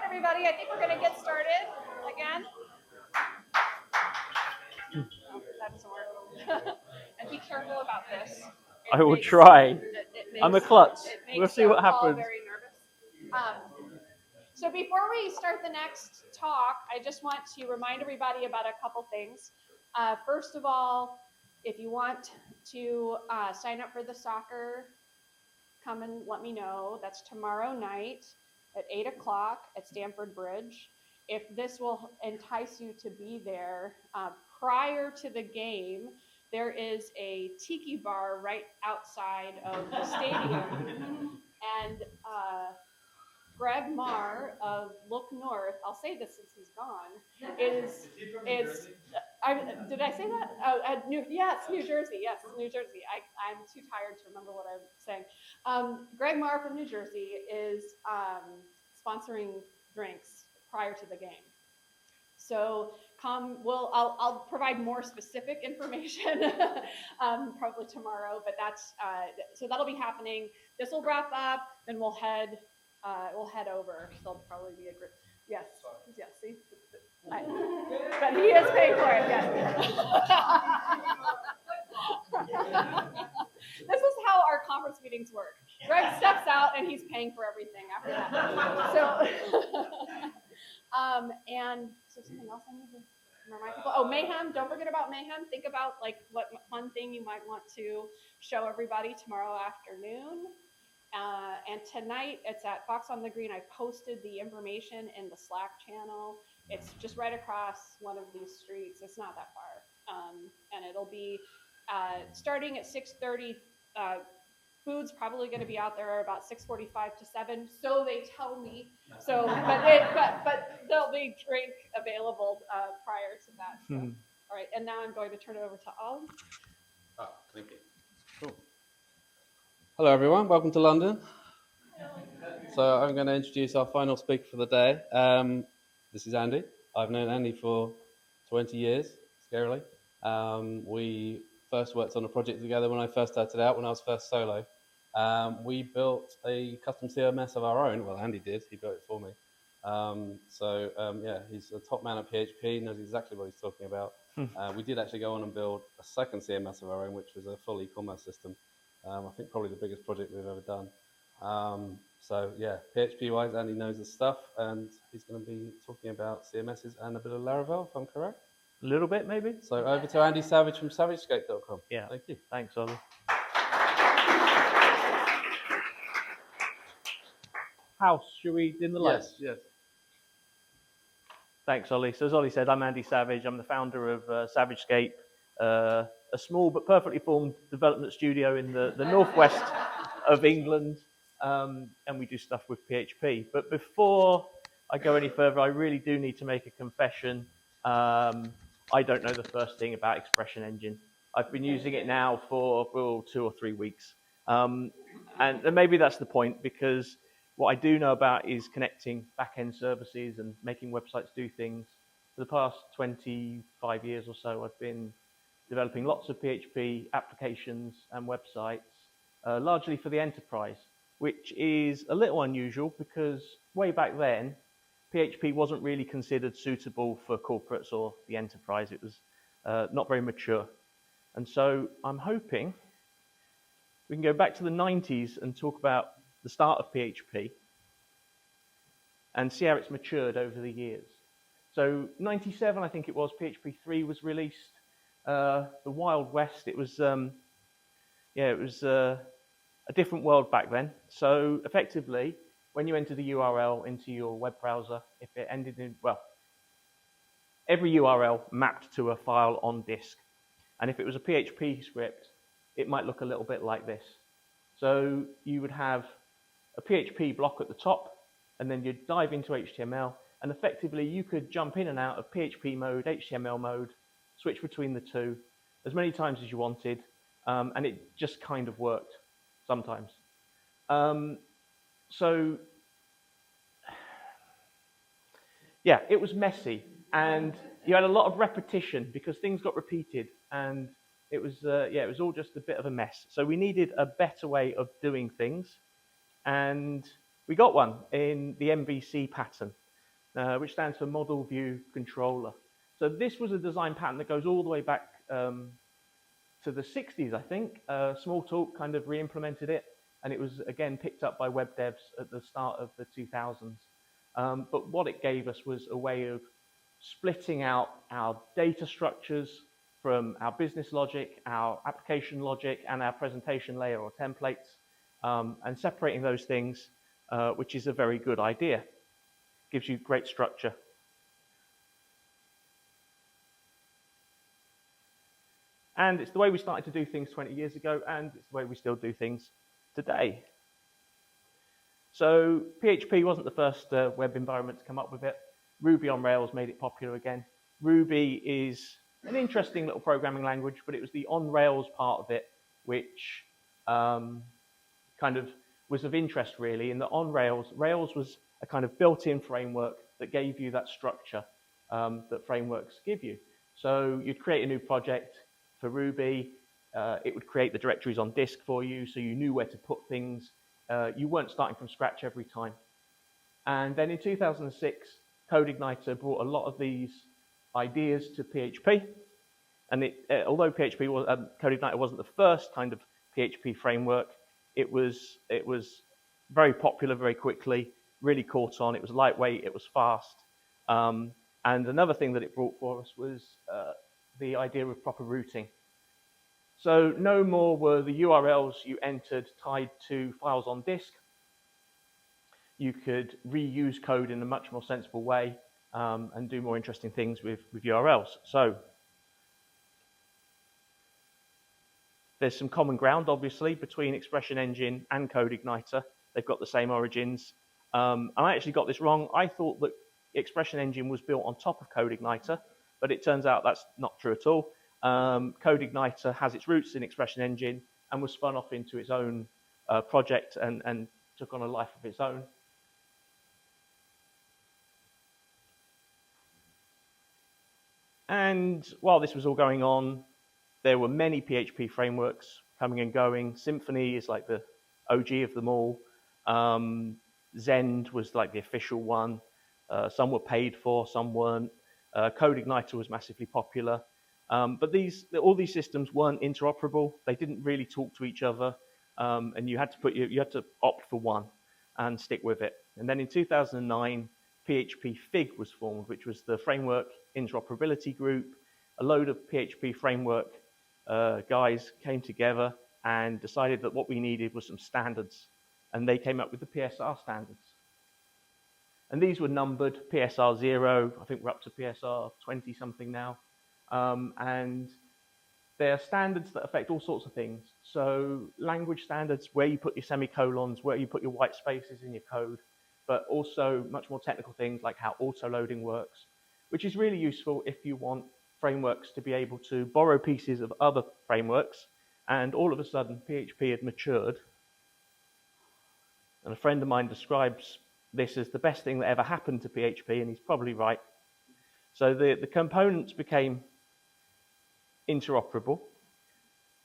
everybody. I think we're going to get started again. Oh, that doesn't work. And be careful about this. I will try. I'm a klutz. It We'll see what Paul happens. very nervous. So before we start the next talk, I just want to remind everybody about a couple things. First of all, if you want to sign up for the soccer, come and let me know. That's tomorrow night at 8 o'clock at Stamford Bridge. If this will entice you to be there, prior to the game, there is a tiki bar right outside of the stadium. And Greg Marr of Look North, I'll say this since he's gone, is did I say that? Oh, New Jersey. Yes, New Jersey. I'm too tired to remember what I'm saying. Greg Marr from New Jersey is sponsoring drinks prior to the game. So I'll provide more specific information probably tomorrow, but so that'll be happening. This will wrap up, then we'll head over. There'll probably be a group. Yes. See, but he is paying for it. Yes. This is how our conference meetings work. Greg steps out and he's paying for everything after that. And so something else I need to remind people. Oh, Mayhem! Don't forget about Mayhem. Think about like what fun thing you might want to show everybody tomorrow afternoon. And tonight it's at Fox on the Green. I posted the information in the Slack channel. It's just right across one of these streets. It's not that far. And it'll be starting at 6:30. Food's probably going to be out there about 6:45 to 7. So they tell me. So, but there'll be drink available prior to that. So. All right, and now I'm going to turn it over to Ollie. Oh, thank you. Cool. Hello, everyone. Welcome to London. So I'm going to introduce our final speaker for the day. This is Andy. I've known Andy for 20 years, scarily. We first worked on a project together when I first started out, when I was first solo. We built a custom CMS of our own. Well, Andy did. He built it for me. Yeah, he's a top man at PHP, knows exactly what he's talking about. We did actually go on and build a second CMS of our own, which was a full e-commerce system. I think probably the biggest project we've ever done. So yeah, PHP-wise, Andy knows his stuff, and he's going to be talking about CMSs and a bit of Laravel, if I'm correct. A little bit, maybe. So over to Andy Savage from SavageScape.com. Yeah. Thank you. Thanks, Ollie. House, should we dim the lights? Yes. Thanks, Ollie. So as Ollie said, I'm Andy Savage. I'm the founder of SavageScape, a small but perfectly formed development studio in the northwest of England, and we do stuff with PHP. But before I go any further, I really do need to make a confession. I don't know the first thing about Expression Engine. I've been using it now for 2 or 3 weeks. And maybe that's the point, because what I do know about is connecting back-end services and making websites do things. For the past 25 years or so, I've been developing lots of PHP applications and websites, largely for the enterprise, which is a little unusual because way back then, PHP wasn't really considered suitable for corporates or the enterprise. It was not very mature. And so I'm hoping we can go back to the 90s and talk about the start of PHP and see how it's matured over the years. So 97, I think it was, PHP 3 was released. The Wild West, it was a different world back then. So effectively, when you entered the URL into your web browser, if it ended in, well, every URL mapped to a file on disk. And if it was a PHP script, it might look a little bit like this. So you would have a PHP block at the top, and then you'd dive into HTML, and effectively you could jump in and out of PHP mode, HTML mode, switch between the two as many times as you wanted, and it just kind of worked sometimes. So yeah, it was messy, and you had a lot of repetition because things got repeated, and it was all just a bit of a mess. So we needed a better way of doing things, and we got one in the MVC pattern. which stands for Model View Controller. So this was a design pattern that goes all the way back to the 60s, I think. Smalltalk kind of re-implemented it, and it was again picked up by web devs at the start of the 2000s. But what it gave us was a way of splitting out our data structures from our business logic, our application logic, and our presentation layer or templates, and separating those things, which is a very good idea. Gives you great structure. And it's the way we started to do things 20 years ago, and it's the way we still do things today. So PHP wasn't the first web environment to come up with it. Ruby on Rails made it popular again. Ruby is an interesting little programming language, but it was the on Rails part of it which kind of was of interest, really. In the on Rails, Rails was a kind of built-in framework that gave you that structure that frameworks give you. So you'd create a new project for Ruby. It would create the directories on disk for you, so you knew where to put things. You weren't starting from scratch every time. And then in 2006, CodeIgniter brought a lot of these ideas to PHP. And although CodeIgniter wasn't the first kind of PHP framework, it was very popular very quickly, really caught on. It was lightweight, it was fast. And another thing that it brought for us was the idea of proper routing. So no more were the URLs you entered tied to files on disk. You could reuse code in a much more sensible way and do more interesting things with URLs. So there's some common ground, obviously, between Expression Engine and CodeIgniter. They've got the same origins. And I actually got this wrong. I thought that Expression Engine was built on top of CodeIgniter, but it turns out that's not true at all. CodeIgniter has its roots in Expression Engine and was spun off into its own project and took on a life of its own. And while this was all going on, there were many PHP frameworks coming and going. Symfony is like the OG of them all. Zend was like the official one. Some were paid for, some weren't. CodeIgniter was massively popular. But all these systems weren't interoperable. They didn't really talk to each other, and you had to opt for one and stick with it. And then in 2009, PHP Fig was formed, which was the framework interoperability group. A load of PHP framework guys came together and decided that what we needed was some standards, and they came up with the PSR standards. And these were numbered, PSR 0, I think we're up to PSR 20 something now. And they are standards that affect all sorts of things. So language standards, where you put your semicolons, where you put your white spaces in your code, but also much more technical things like how auto-loading works, which is really useful if you want frameworks to be able to borrow pieces of other frameworks. And all of a sudden, PHP had matured. And a friend of mine describes this as the best thing that ever happened to PHP, and he's probably right. So the components became interoperable,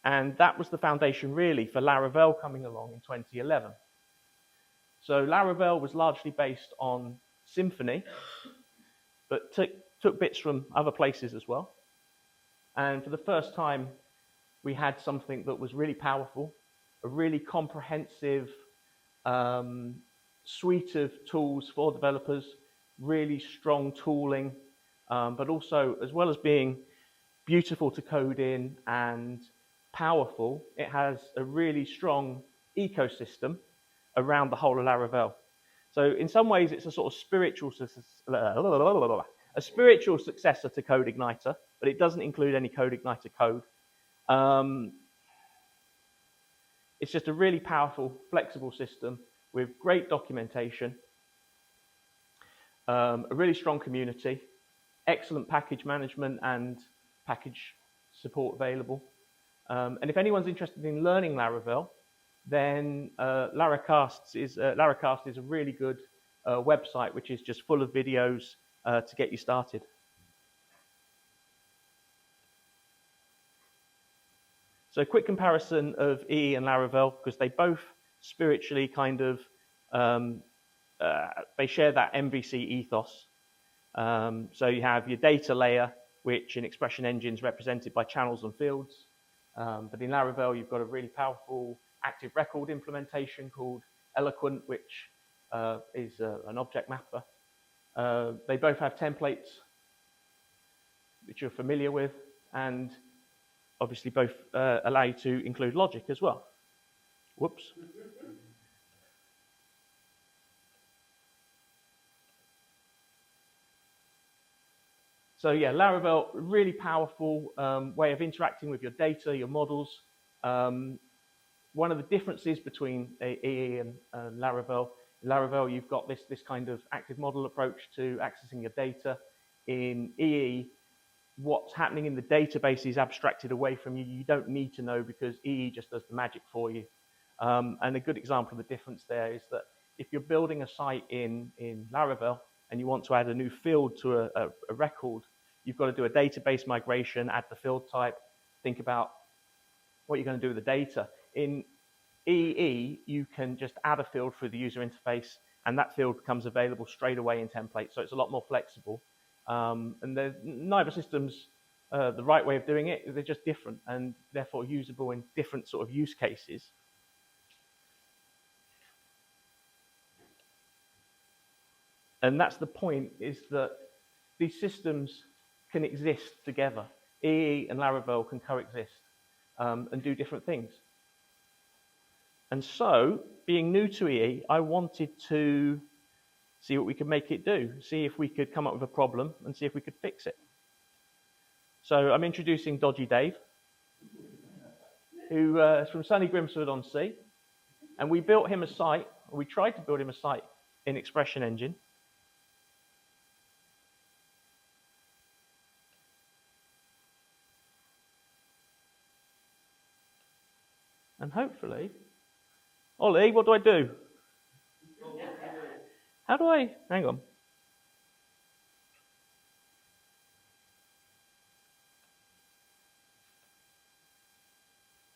and that was the foundation really for Laravel coming along in 2011. So Laravel was largely based on Symfony, but took bits from other places as well. And for the first time, we had something that was really powerful, a really comprehensive suite of tools for developers, really strong tooling, but also, as well as being beautiful to code in and powerful, it has a really strong ecosystem around the whole of Laravel. So in some ways, it's a sort of spiritual successor to CodeIgniter, but it doesn't include any CodeIgniter code. It's just a really powerful, flexible system with great documentation, a really strong community, excellent package management and package support available. And if anyone's interested in learning Laravel, then Laracast is a really good website, which is just full of videos to get you started. So a quick comparison of EE and Laravel, because they both spiritually kind of, they share that MVC ethos. So you have your data layer, which in expression engine is represented by channels and fields. But in Laravel, you've got a really powerful active record implementation called Eloquent, which is an object mapper. They both have templates, which you're familiar with, and obviously both allow you to include logic as well. Whoops. So yeah, Laravel, really powerful way of interacting with your data, your models. One of the differences between EE and Laravel, in Laravel you've got this kind of active model approach to accessing your data. In EE, what's happening in the database is abstracted away from you. You don't need to know because EE just does the magic for you. And a good example of the difference there is that if you're building a site in Laravel and you want to add a new field to a record, you've got to do a database migration, add the field type, think about what you're going to do with the data. In EE, you can just add a field through the user interface, and that field becomes available straight away in templates, so it's a lot more flexible. And neither system's the right way of doing it. They're just different, and therefore usable in different sort of use cases. And that's the point, is that these systems can exist together. EE and Laravel can coexist and do different things. And so, being new to EE, I wanted to see what we could make it do, see if we could come up with a problem and see if we could fix it. So I'm introducing Dodgy Dave, who is from sunny Grimsford-on-Sea. And we built him a site, or we tried to build him a site in Expression Engine. And hopefully, Ollie, what do I do? How do I, hang on.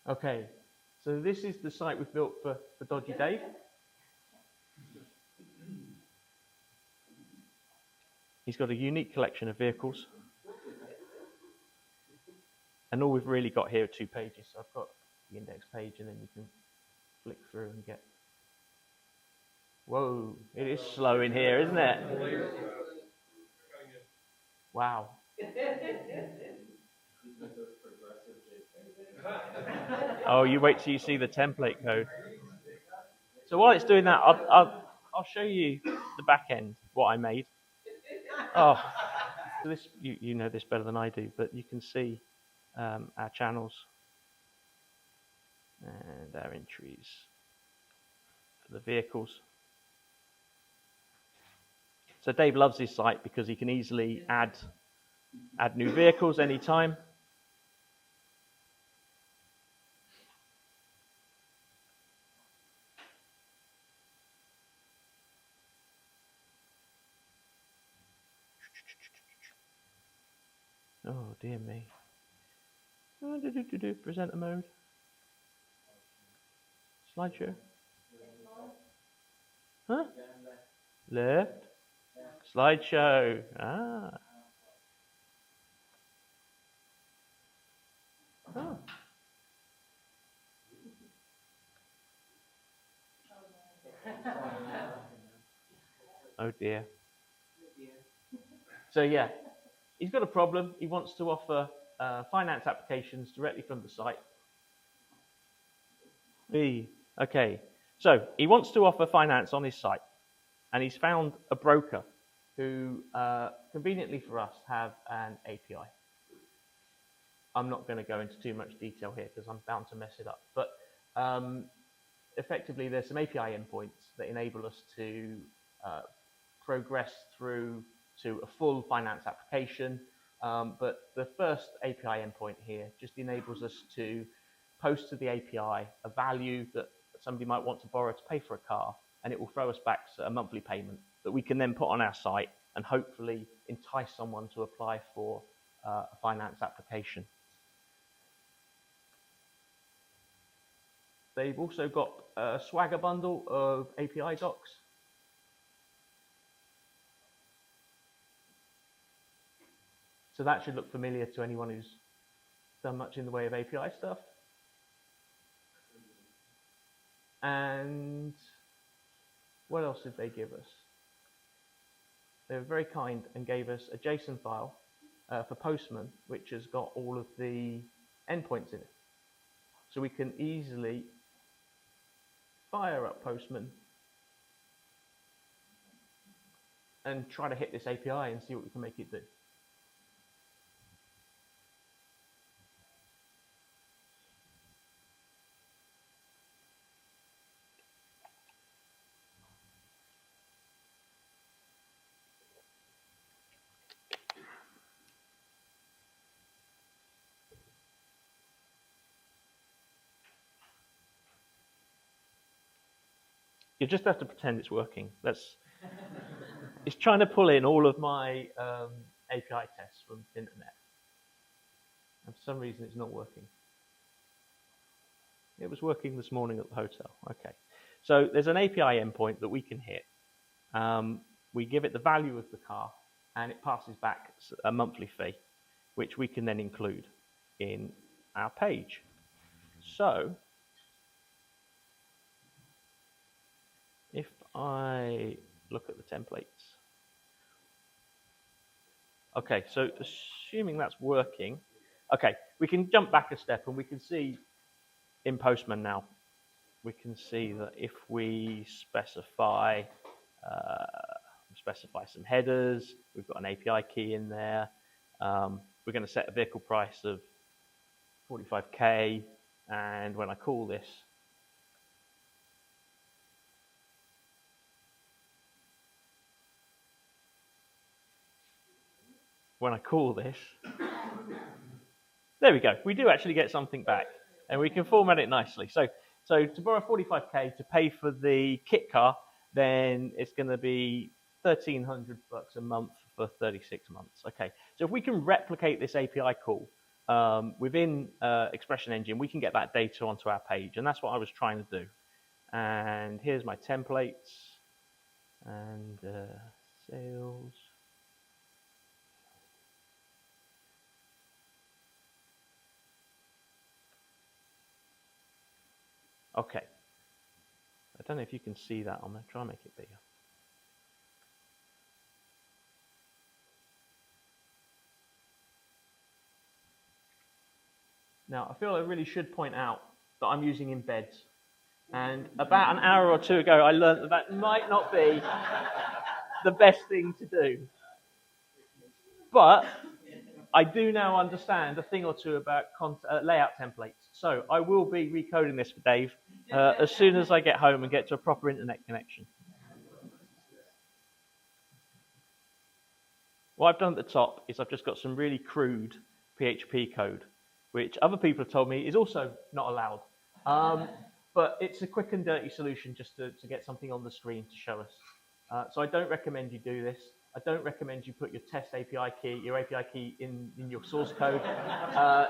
Okay, so this is the site we've built for Dodgy Dave. He's got a unique collection of vehicles. And all we've really got here are 2 pages. So I've got the index page, and then you can flick through and get... Whoa, it is slow in here, isn't it? Wow. Oh, you wait till you see the template code. So while it's doing that, I'll show you the back end, what I made. Oh, so this you know this better than I do, but you can see our channels and our entries for the vehicles. So Dave loves his site because he can easily add new vehicles anytime. Oh dear me. Presenter mode. Slideshow. Huh? Left. Slideshow. Ah. Oh. Oh dear. So yeah, he's got a problem. He wants to offer finance applications directly from the site. Okay, so he wants to offer finance on his site, and he's found a broker who, conveniently for us, have an API. I'm not going to go into too much detail here because I'm bound to mess it up, but effectively there's some API endpoints that enable us to progress through to a full finance application. But the first API endpoint here just enables us to post to the API a value that somebody might want to borrow to pay for a car, and it will throw us back a monthly payment that we can then put on our site and hopefully entice someone to apply for a finance application. They've also got a Swagger bundle of API docs. So that should look familiar to anyone who's done much in the way of API stuff. And what else did they give us? They were very kind and gave us a JSON file for Postman, which has got all of the endpoints in it. So we can easily fire up Postman and try to hit this API and see what we can make it do. You just have to pretend it's working. It's trying to pull in all of my API tests from the internet. And for some reason, it's not working. It was working this morning at the hotel. Okay. So there's an API endpoint that we can hit. We give it the value of the car, and it passes back a monthly fee, which we can then include in our page. So if I look at the templates. Okay, so assuming that's working, okay, we can jump back a step and we can see in Postman now, we can see that if we specify some headers, we've got an API key in there, we're going to set a vehicle price of 45K, and when I call this, there we go. We do actually get something back, and we can format it nicely. So to borrow 45K to pay for the kit car, then it's going to be $1,300 a month for 36 months. Okay. So if we can replicate this API call within Expression Engine, we can get that data onto our page, and that's what I was trying to do. And here's my templates and sales. Okay, I don't know if you can see that. I'm going to try and make it bigger. Now, I feel I really should point out that I'm using embeds. And about an hour or two ago, I learned that that might not be the best thing to do. But I do now understand a thing or two about layout templates. So I will be recoding this for Dave as soon as I get home and get to a proper internet connection. What I've done at the top is I've just got some really crude PHP code, which other people have told me is also not allowed. But it's a quick and dirty solution just to get something on the screen to show us. So I don't recommend you do this. I don't recommend you put your test API key in your source code.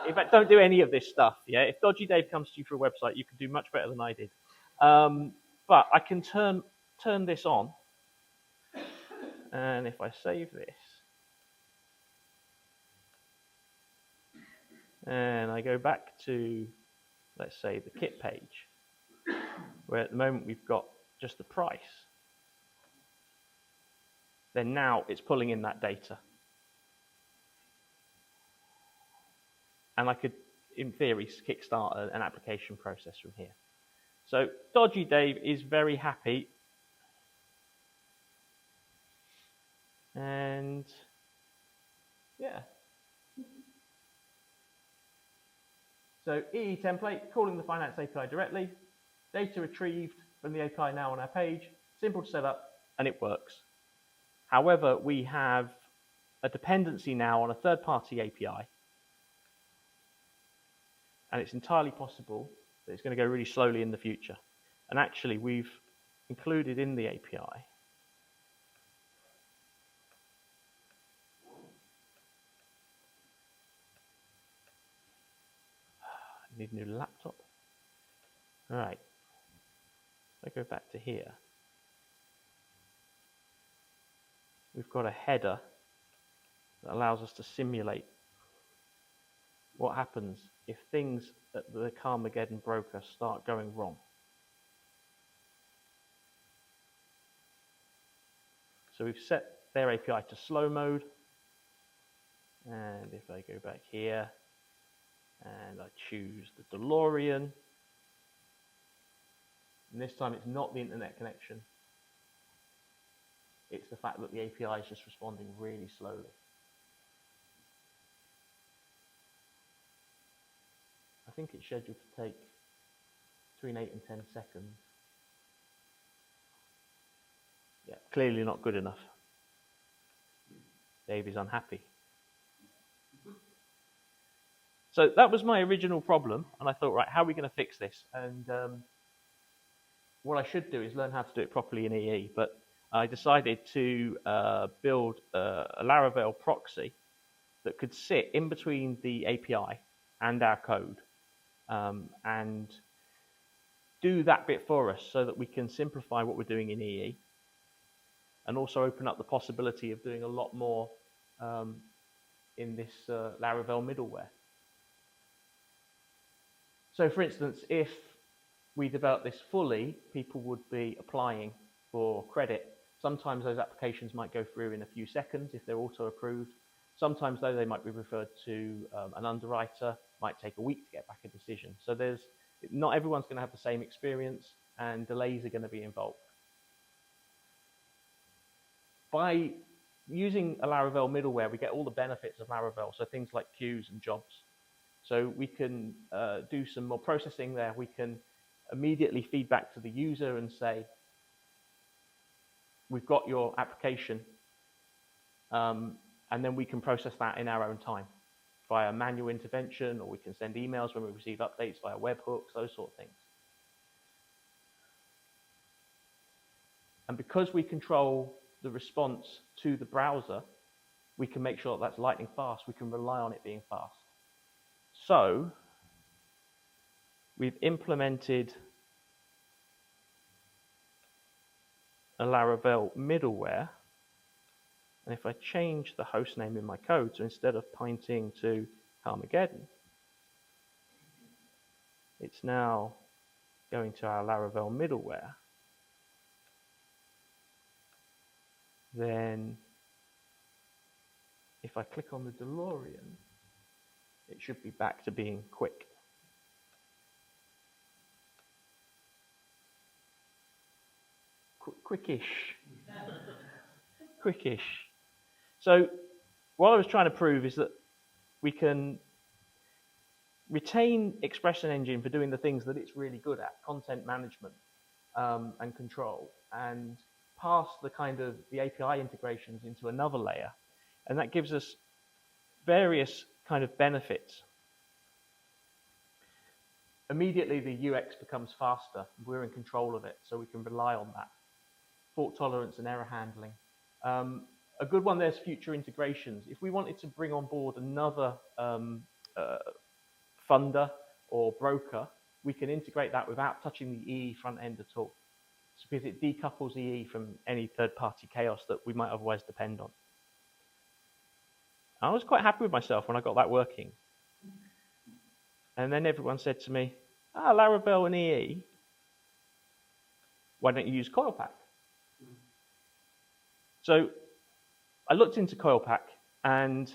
In fact, don't do any of this stuff. Yeah, if Dodgy Dave comes to you for a website, you can do much better than I did. But I can turn this on, and if I save this, and I go back to, let's say, the kit page, where at the moment we've got just the price, then now it's pulling in that data. And I could, in theory, kickstart an application process from here. So Dodgy Dave is very happy. And yeah. So EE template, calling the finance API directly, data retrieved from the API now on our page, simple to set up, and it works. However, we have a dependency now on a third-party API, and it's entirely possible that it's going to go really slowly in the future. And actually, we've included in the API I need a new laptop. All right. If I go back to here, we've got a header that allows us to simulate what happens if things at the Carmageddon broker start going wrong. So we've set their API to slow mode. And if I go back here and I choose the DeLorean, and this time it's not the internet connection, it's the fact that the API is just responding really slowly. I think it's scheduled to take between 8 and 10 seconds. Yeah, clearly not good enough. Dave is unhappy. So that was my original problem, and I thought, right, how are we going to fix this? And what I should do is learn how to do it properly in EE, but I decided to build a Laravel proxy that could sit in between the API and our code, and do that bit for us so that we can simplify what we're doing in EE, and also open up the possibility of doing a lot more in this Laravel middleware. So for instance, if we develop this fully, people would be applying for credit. Sometimes those applications might go through in a few seconds if they're auto-approved. Sometimes, though, they might be referred to an underwriter, might take a week to get back a decision. So not everyone's going to have the same experience, and delays are going to be involved. By using a Laravel middleware, we get all the benefits of Laravel, so things like queues and jobs. So we can do some more processing there. We can immediately feed back to the user and say, we've got your application, and then we can process that in our own time via manual intervention, or we can send emails when we receive updates via webhooks, those sort of things. And because we control the response to the browser, we can make sure that that's lightning fast. We can rely on it being fast. So we've implemented a Laravel middleware. And if I change the host name in my code, so instead of pointing to Carmageddon, it's now going to our Laravel middleware. Then if I click on the DeLorean, it should be back to being quick. Quickish. Quickish. So what I was trying to prove is that we can retain Expression Engine for doing the things that it's really good at, content management and control, and pass the API integrations into another layer. And that gives us various kind of benefits. Immediately, the UX becomes faster. We're in control of it, so we can rely on that. Fault tolerance and error handling. A good one there's future integrations. If we wanted to bring on board another funder or broker, we can integrate that without touching the EE front end at all. It's because it decouples EE from any third-party chaos that we might otherwise depend on. I was quite happy with myself when I got that working. And then everyone said to me, Laravel and EE, why don't you use Coilpack? So I looked into Coilpack, and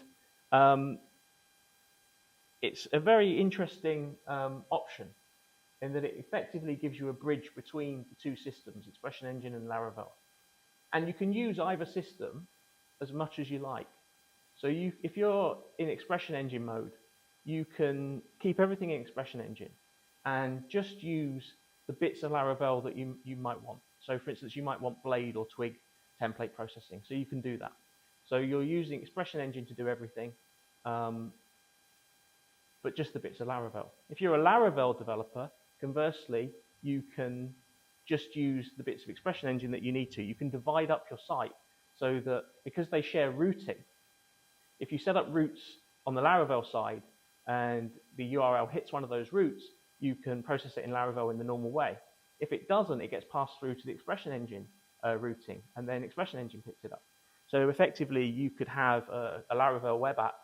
it's a very interesting option in that it effectively gives you a bridge between the two systems, Expression Engine and Laravel. And you can use either system as much as you like. So if you're in Expression Engine mode, you can keep everything in Expression Engine and just use the bits of Laravel that you might want. So for instance, you might want Blade or Twig template processing. So you can do that. So you're using Expression Engine to do everything, but just the bits of Laravel. If you're a Laravel developer, conversely, you can just use the bits of Expression Engine that you need to. You can divide up your site so that because they share routing, if you set up routes on the Laravel side and the URL hits one of those routes, you can process it in Laravel in the normal way. If it doesn't, it gets passed through to the Expression Engine routing, and then Expression Engine picks it up. So effectively, you could have a Laravel web app,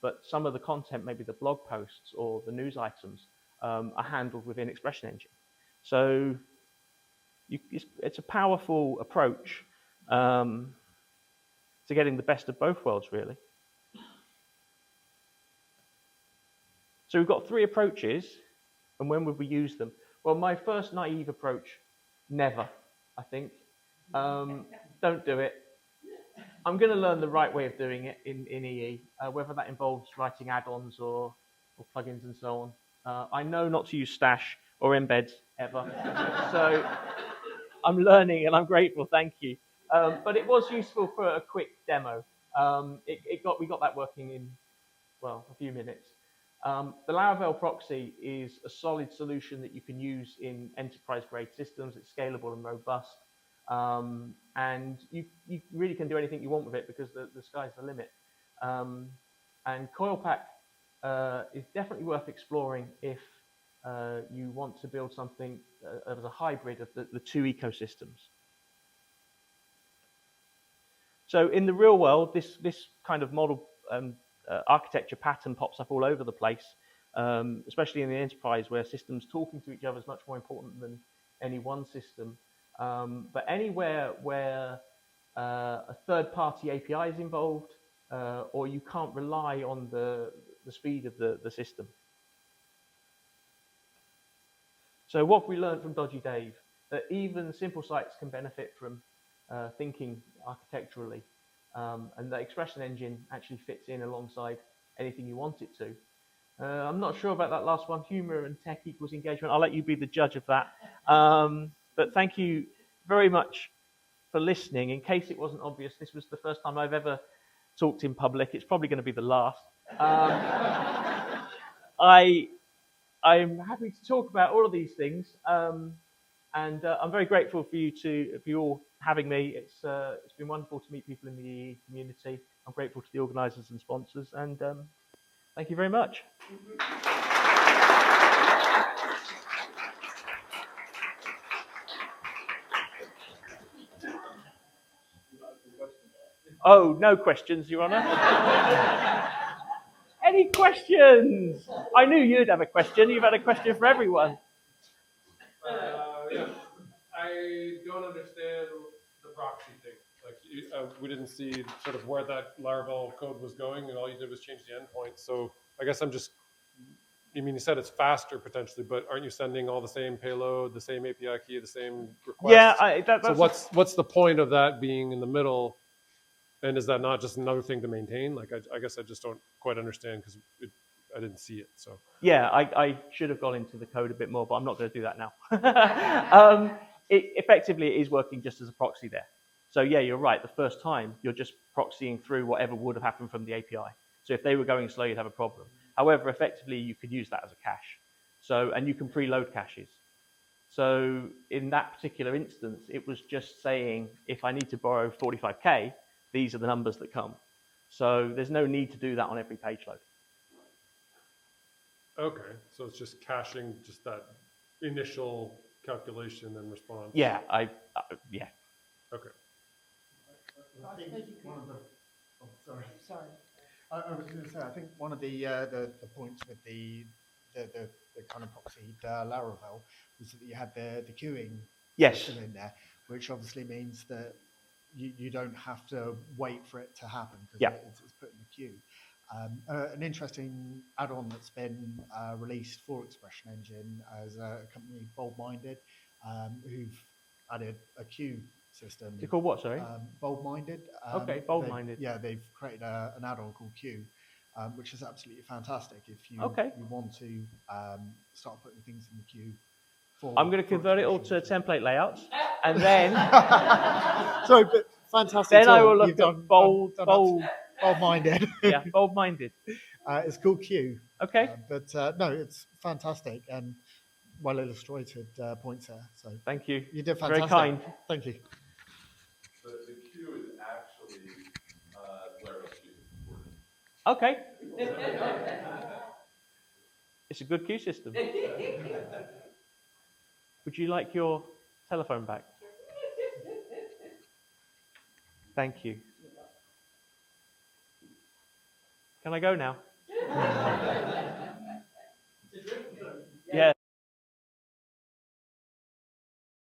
but some of the content, maybe the blog posts or the news items, are handled within Expression Engine. So it's a powerful approach to getting the best of both worlds, really. So we've got 3 approaches, and when would we use them? Well, my first naive approach, never, I think. Don't do it. I'm going to learn the right way of doing it in EE, whether that involves writing add-ons or plugins and so on. I know not to use stash or embeds ever. So I'm learning and I'm grateful, thank you. But it was useful for a quick demo. We got that working in, well, a few minutes. The Laravel proxy is a solid solution that you can use in enterprise-grade systems. It's scalable and robust. And you really can do anything you want with it because the sky's the limit. And Coilpack is definitely worth exploring if you want to build something as a hybrid of the 2 ecosystems. So in the real world, this kind of model architecture pattern pops up all over the place, especially in the enterprise where systems talking to each other is much more important than any one system. But anywhere where a third-party API is involved, or you can't rely on the speed of the system. So what have we learned from Dodgy Dave? That even simple sites can benefit from thinking architecturally, and the Expression Engine actually fits in alongside anything you want it to. I'm not sure about that last one, humor and tech equals engagement. I'll let you be the judge of that. But thank you very much for listening. In case it wasn't obvious, this was the first time I've ever talked in public. It's probably going to be the last. I'm happy to talk about all of these things, and I'm very grateful for you all having me. It's been wonderful to meet people in the community. I'm grateful to the organisers and sponsors, and thank you very much. Oh, no questions, Your Honour. Any questions? I knew you'd have a question. You've had a question for everyone. Yeah. I don't understand the proxy thing. Like, we didn't see sort of where that Laravel code was going, and all you did was change the endpoint. So I guess I'm just, I mean, you said it's faster potentially, but aren't you sending all the same payload, the same API key, the same request? Yeah, that's so what's the point of that being in the middle? And is that not just another thing to maintain? Like, I guess I just don't quite understand because I didn't see it. So yeah, I should have gone into the code a bit more, but I'm not going to do that now. Effectively, it is working just as a proxy there. So yeah, you're right. The first time, you're just proxying through whatever would have happened from the API. So if they were going slow, you'd have a problem. However, effectively, you could use that as a cache. So, and you can preload caches. So in that particular instance, it was just saying, if I need to borrow 45K, these are the numbers that come. So there's no need to do that on every page load. okay, so it's just caching just that initial calculation and response. Yeah, yeah. Okay. I think one of the, oh, sorry. I was going to say, I think one of the points with the kind of proxy Laravel was that you had the queuing system in there, which obviously means that you don't have to wait for it to happen because it's put in the queue. An interesting add-on that's been released for Expression Engine as a company, Bold-Minded, who've added a queue system. Is it called what, sorry? Bold-Minded. Okay, Bold-Minded. They've created an add-on called Queue, which is absolutely fantastic if you want to start putting things in the queue. I'm going to convert it all to template layouts, and then sorry, but fantastic. Then I will look at Bold-Minded. Yeah, Bold-Minded. It's called Queue. Okay. But no, it's fantastic and well illustrated points there. So thank you. You did fantastic. Very kind. Thank you. The queue is actually Laravel queue. Okay. It's a good queue system. Would you like your telephone back? Thank you. Can I go now?